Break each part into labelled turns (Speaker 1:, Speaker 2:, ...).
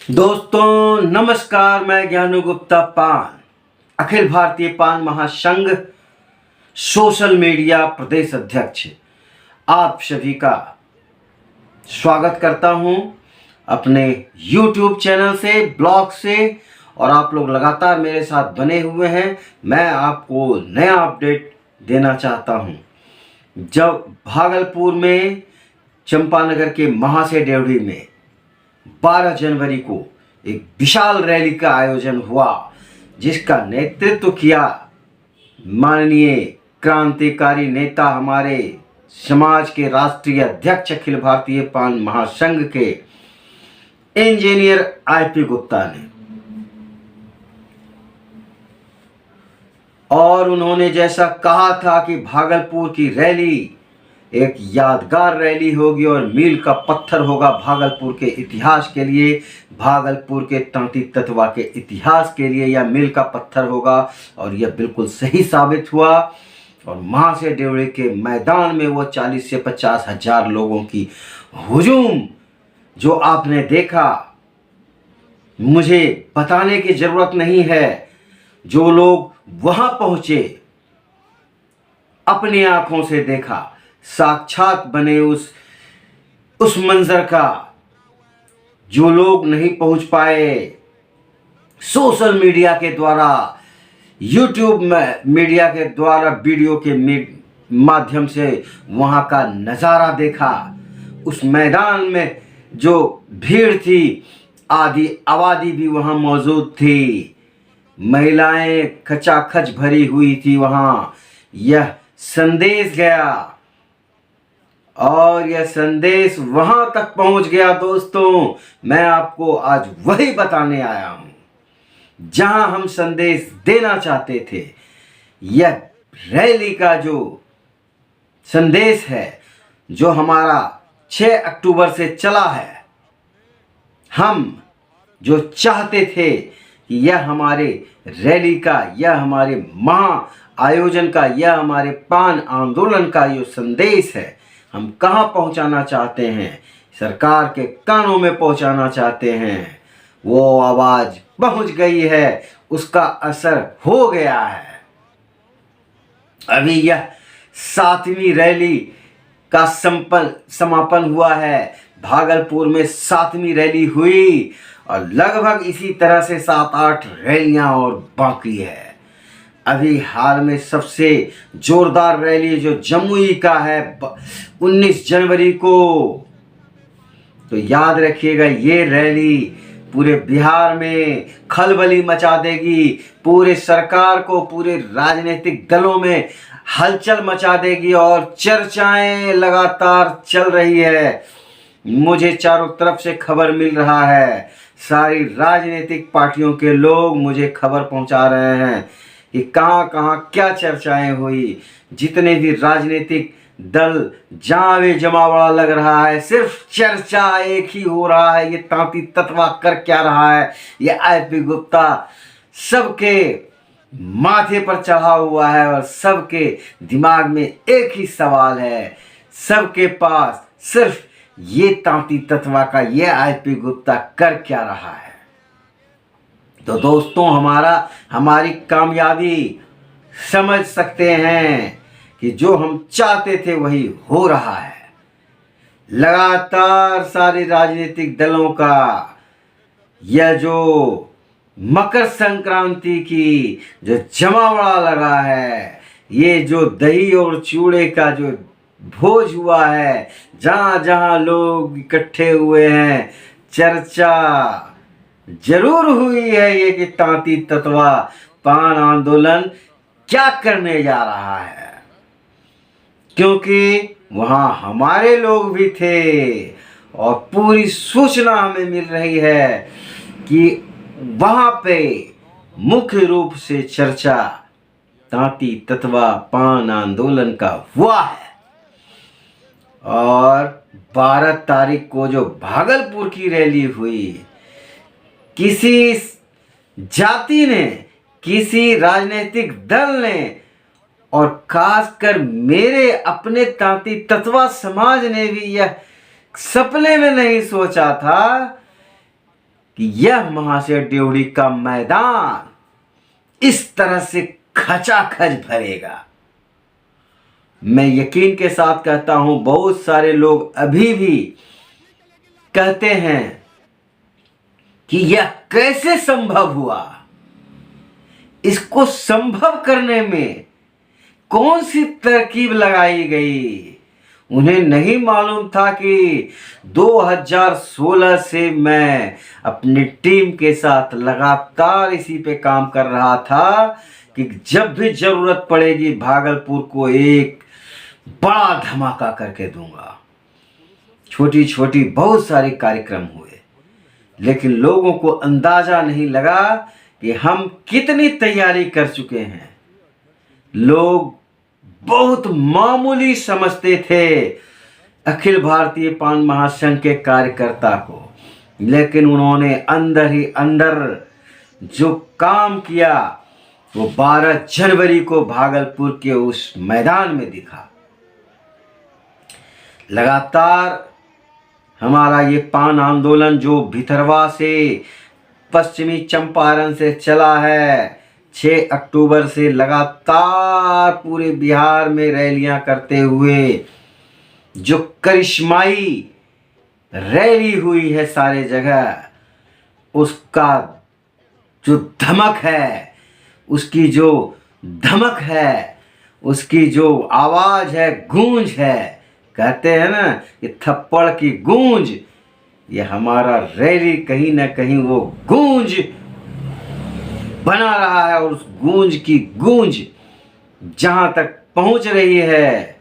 Speaker 1: दोस्तों नमस्कार, मैं ज्ञानू गुप्ता पान अखिल भारतीय पान महासंघ सोशल मीडिया प्रदेश अध्यक्ष आप सभी का स्वागत करता हूं अपने YouTube चैनल से, ब्लॉग से। और आप लोग लगातार मेरे साथ बने हुए हैं। मैं आपको नया अपडेट देना चाहता हूं। जब भागलपुर में चंपानगर के महाशय डेवढ़ी में 12 जनवरी को एक विशाल रैली का आयोजन हुआ, जिसका नेतृत्व किया माननीय क्रांतिकारी नेता, हमारे समाज के राष्ट्रीय अध्यक्ष अखिल भारतीय पान महासंघ के इंजीनियर IP गुप्ता ने। और उन्होंने जैसा कहा था कि भागलपुर की रैली एक यादगार रैली होगी और मील का पत्थर होगा भागलपुर के इतिहास के लिए, भागलपुर के तांती तत्वा के इतिहास के लिए यह मील का पत्थर होगा। और यह बिल्कुल सही साबित हुआ। और महाशय डेवढ़ी के मैदान में वो 40 से 50 हजार लोगों की हुजूम जो आपने देखा, मुझे बताने की जरूरत नहीं है। जो लोग वहां पहुंचे, अपनी आंखों से देखा, साक्षात बने उस मंजर का। जो लोग नहीं पहुंच पाए, सोशल मीडिया के द्वारा, YouTube मीडिया के द्वारा, वीडियो के माध्यम से वहां का नज़ारा देखा। उस मैदान में जो भीड़ थी, आधी आबादी भी वहां मौजूद थी। महिलाएं खचाखच भरी हुई थी वहां। यह संदेश गया और यह संदेश वहां तक पहुंच गया। दोस्तों, मैं आपको आज वही बताने आया हूं जहां हम संदेश देना चाहते थे। यह रैली का जो संदेश है, जो हमारा 6 अक्टूबर से चला है, हम जो चाहते थे कि यह हमारे रैली का, यह हमारे महा आयोजन का, यह हमारे पान आंदोलन का जो संदेश है, हम कहाँ पहुंचाना चाहते हैं, सरकार के कानों में पहुंचाना चाहते हैं। वो आवाज पहुंच गई है, उसका असर हो गया है। अभी यह 7वीं रैली का समापन हुआ है। भागलपुर में 7वीं रैली हुई और लगभग इसी तरह से 7-8 रैलियां और बाकी है। अभी हाल में सबसे जोरदार रैली जो जमुई का है 19 जनवरी को, तो याद रखिएगा, ये रैली पूरे बिहार में खलबली मचा देगी, पूरे सरकार को, पूरे राजनीतिक दलों में हलचल मचा देगी। और चर्चाएं लगातार चल रही है। मुझे चारों तरफ से खबर मिल रहा है, सारी राजनीतिक पार्टियों के लोग मुझे खबर पहुंचा रहे हैं कि कहाँ कहाँ क्या चर्चाएं हुई। जितने भी राजनीतिक दल जहाँ भी जमावड़ा लग रहा है, सिर्फ चर्चा एक ही हो रहा है, ये तांती तत्वा कर क्या रहा है, ये IP गुप्ता सबके माथे पर चढ़ा हुआ है। और सबके दिमाग में एक ही सवाल है, सबके पास सिर्फ ये तांती तत्वा का, ये IP गुप्ता कर क्या रहा है। तो दोस्तों, हमारी कामयाबी समझ सकते हैं कि जो हम चाहते थे वही हो रहा है। लगातार सारे राजनीतिक दलों का यह जो मकर संक्रांति की जो जमावड़ा लगा है, ये जो दही और चूड़े का जो भोज हुआ है, जहां जहां लोग इकट्ठे हुए हैं, चर्चा जरूर हुई है ये कि तांती तत्वा पान आंदोलन क्या करने जा रहा है। क्योंकि वहां हमारे लोग भी थे और पूरी सूचना हमें मिल रही है कि वहां पे मुख्य रूप से चर्चा तांती तत्वा पान आंदोलन का हुआ है। और 12 तारीख को जो भागलपुर की रैली हुई, किसी जाति ने, किसी राजनीतिक दल ने, और खासकर मेरे अपने तांती तत्वा समाज ने भी यह सपने में नहीं सोचा था कि यह महाशय ड्योढ़ी का मैदान इस तरह से खचाखच भरेगा। मैं यकीन के साथ कहता हूं, बहुत सारे लोग अभी भी कहते हैं कि यह कैसे संभव हुआ। इसको संभव करने में कौन सी तरकीब लगाई गई। उन्हें नहीं मालूम था कि 2016 से मैं अपनी टीम के साथ लगातार इसी पे काम कर रहा था कि जब भी जरूरत पड़ेगी भागलपुर को एक बड़ा धमाका करके दूंगा। छोटी छोटी बहुत सारे कार्यक्रम हुए, लेकिन लोगों को अंदाजा नहीं लगा कि हम कितनी तैयारी कर चुके हैं। लोग बहुत मामूली समझते थे अखिल भारतीय पान महासंघ के कार्यकर्ता को, लेकिन उन्होंने अंदर ही अंदर जो काम किया वो 12 जनवरी को भागलपुर के उस मैदान में दिखा। लगातार हमारा ये पान आंदोलन जो भितरवा से पश्चिमी चंपारण से चला है, 6 अक्टूबर से लगातार पूरे बिहार में रैलियां करते हुए जो करिश्माई रैली हुई है सारे जगह, उसका जो धमक है, उसकी जो धमक है, उसकी जो आवाज है, गूंज है, कहते हैं ना कि थप्पड़ की गूंज, ये हमारा रैली कहीं ना कहीं वो गूंज बना रहा है। और उस गूंज की गूंज जहां तक पहुंच रही है,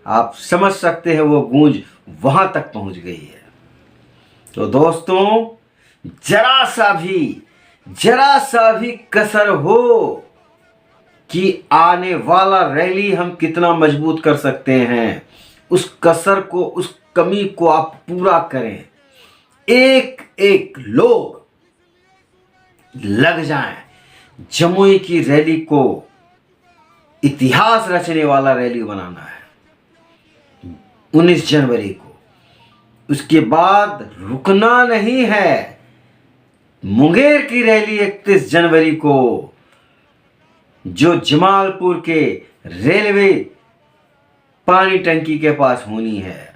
Speaker 1: आप समझ सकते हैं वो गूंज वहां तक पहुंच गई है। तो दोस्तों, जरा सा भी कसर हो कि आने वाला रैली हम कितना मजबूत कर सकते हैं, उस कसर को, उस कमी को आप पूरा करें। एक एक लोग लग जाएं। जमुई की रैली को इतिहास रचने वाला रैली बनाना है 19 जनवरी को। उसके बाद रुकना नहीं है। मुंगेर की रैली 31 जनवरी को, जो जमालपुर के रेलवे पानी टंकी के पास होनी है,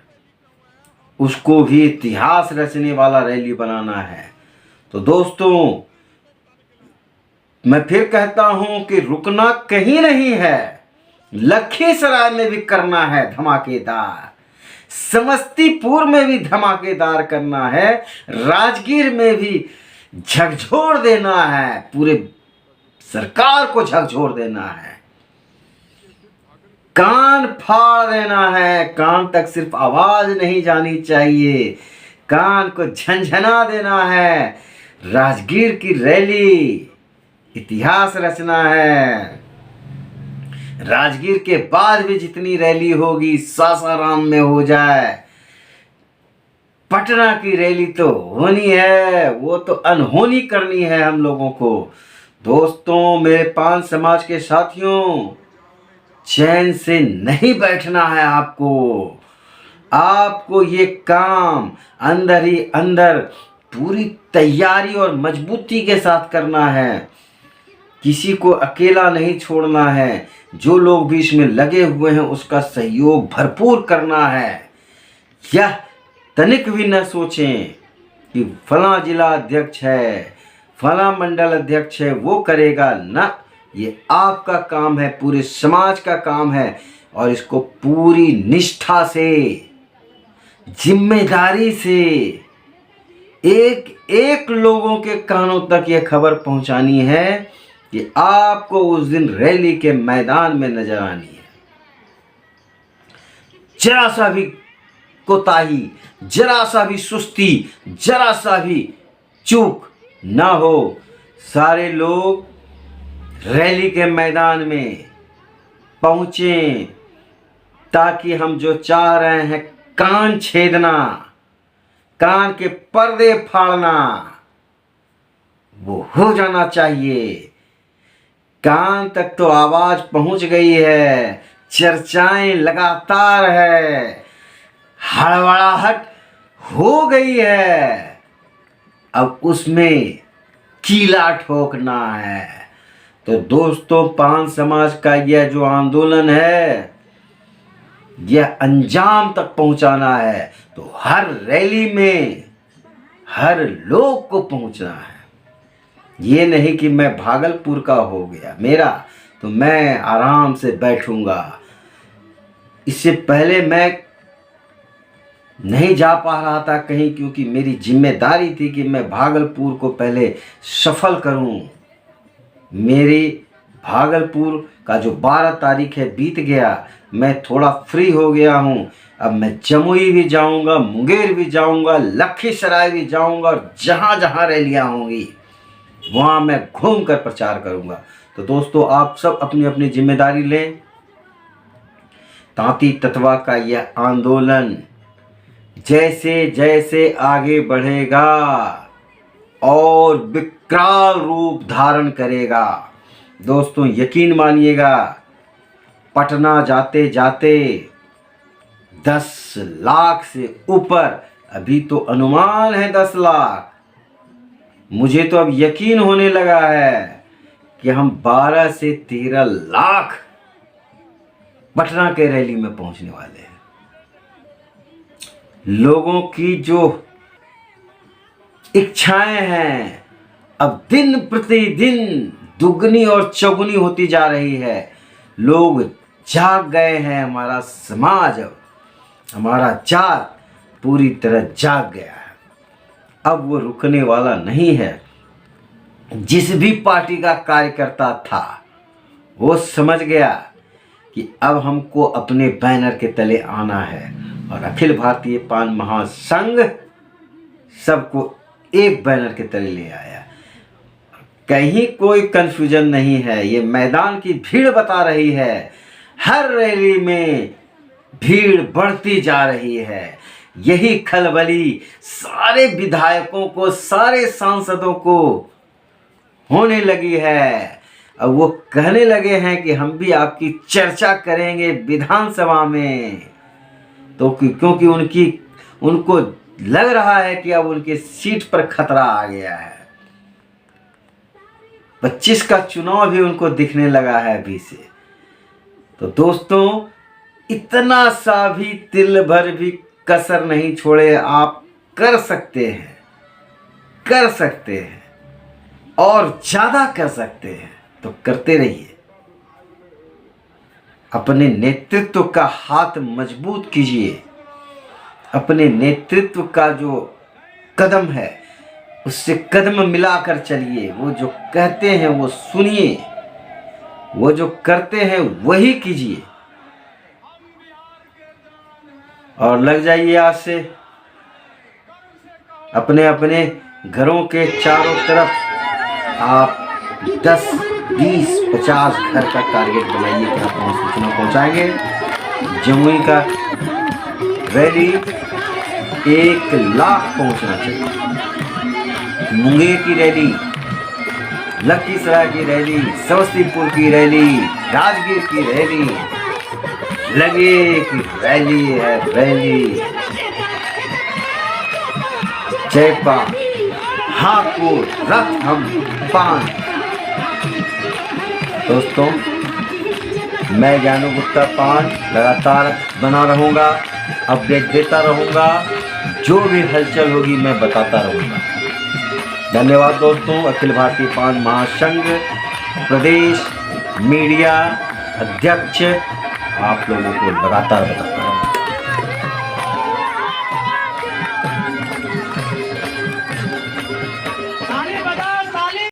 Speaker 1: उसको भी इतिहास रचने वाला रैली बनाना है। तो दोस्तों, मैं फिर कहता हूं कि रुकना कहीं नहीं है। लखीसराय में भी करना है धमाकेदार, समस्तीपुर में भी धमाकेदार करना है, राजगीर में भी झकझोर देना है, पूरे सरकार को झकझोर देना है, कान फाड़ देना है। कान तक सिर्फ आवाज नहीं जानी चाहिए, कान को झंझना देना है। राजगीर की रैली इतिहास रचना है। राजगीर के बाद भी जितनी रैली होगी सासाराम में हो जाए। पटना की रैली तो होनी है, वो तो अनहोनी करनी है हम लोगों को। दोस्तों, मेरे पान समाज के साथियों, चैन से नहीं बैठना है आपको ये काम अंदर ही अंदर पूरी तैयारी और मजबूती के साथ करना है। किसी को अकेला नहीं छोड़ना है। जो लोग भी इसमें लगे हुए हैं उसका सहयोग भरपूर करना है। यह तनिक भी न सोचें कि फला जिला अध्यक्ष है, फला मंडल अध्यक्ष है, वो करेगा ना। ये आपका काम है, पूरे समाज का काम है, और इसको पूरी निष्ठा से, जिम्मेदारी से एक एक लोगों के कानों तक ये खबर पहुंचानी है कि आपको उस दिन रैली के मैदान में नजर आनी है। जरा सा भी कोताही, जरा सा भी सुस्ती, जरा सा भी चूक ना हो। सारे लोग रैली के मैदान में पहुंचे ताकि हम जो चाह रहे हैं, कान छेदना, कान के पर्दे फाड़ना, वो हो जाना चाहिए। कान तक तो आवाज पहुंच गई है, चर्चाएं लगातार है, हड़बड़ाहट हो गई है। अब उसमें कीला ठोकना है। तो दोस्तों, पान समाज का यह जो आंदोलन है, यह अंजाम तक पहुंचाना है। तो हर रैली में हर लोग को पहुंचना है। ये नहीं कि मैं भागलपुर का हो गया मेरा तो मैं आराम से बैठूंगा। इससे पहले मैं नहीं जा पा रहा था कहीं, क्योंकि मेरी जिम्मेदारी थी कि मैं भागलपुर को पहले सफल करूं। मेरी भागलपुर का जो 12 तारीख है बीत गया, मैं थोड़ा फ्री हो गया हूं। अब मैं जमुई भी जाऊंगा, मुंगेर भी जाऊंगा, लखीसराय भी जाऊंगा, और जहां जहां रैलियां होंगी वहां मैं घूम कर प्रचार करूंगा। तो दोस्तों, आप सब अपनी अपनी जिम्मेदारी लें। तांती ततवा का यह आंदोलन जैसे जैसे आगे बढ़ेगा और विकराल रूप धारण करेगा, दोस्तों यकीन मानिएगा, पटना जाते जाते 10 लाख से ऊपर, अभी तो अनुमान है 10 लाख, मुझे तो अब यकीन होने लगा है कि हम 12 से 13 लाख पटना के रैली में पहुंचने वाले हैं। लोगों की जो इच्छाएं हैं अब दिन प्रतिदिन दुगनी और चौगुनी होती जा रही है। लोग जाग गए हैं, हमारा समाज, हमारा जात पूरी तरह जाग गया है। अब वो रुकने वाला नहीं है। जिस भी पार्टी का कार्यकर्ता था वो समझ गया कि अब हमको अपने बैनर के तले आना है, और अखिल भारतीय पान महासंघ सबको एक बैनर के तले ले आया। कहीं कोई कंफ्यूजन नहीं है, ये मैदान की भीड़ बता रही है। हर रैली में भीड़ बढ़ती जा रही है। यही खलबली सारे विधायकों को, सारे सांसदों को होने लगी है। अब वो कहने लगे हैं कि हम भी आपकी चर्चा करेंगे विधानसभा में। तो क्योंकि उनको लग रहा है कि अब उनकी सीट पर खतरा आ गया है। 25 का चुनाव भी उनको दिखने लगा है अभी से। तो दोस्तों, इतना सा भी तिल भर भी कसर नहीं छोड़े। आप कर सकते हैं, कर सकते हैं और ज्यादा कर सकते हैं, तो करते रहिए। अपने नेतृत्व का हाथ मजबूत कीजिए। अपने नेतृत्व का जो कदम है उससे कदम मिलाकर चलिए। वो जो कहते हैं वो सुनिए, वो जो करते हैं वही कीजिए, और लग जाइए आज से। अपने अपने घरों के चारों तरफ आप 10, 20, 50 घर का टारगेट बनाइए कि आप हमें सूचना पहुंचाएंगे। जमुई का रैली 1 लाख पहुंचना चाहिए। मुंगेर की रैली, लखीसराय की रैली, समस्तीपुर की रैली, राजगीर की रैली, लगे कि रैली है रैली। जय पान, हापुड़ रथ हम पान। दोस्तों, मैं ज्ञानू गुप्ता पान लगातार बना रहूँगा, अपडेट देता रहूँगा। जो भी हलचल होगी मैं बताता रहूँगा। धन्यवाद दोस्तों। अखिल भारतीय पान महासंघ प्रदेश मीडिया अध्यक्ष आप लोगों को लगातार बताता हूँ।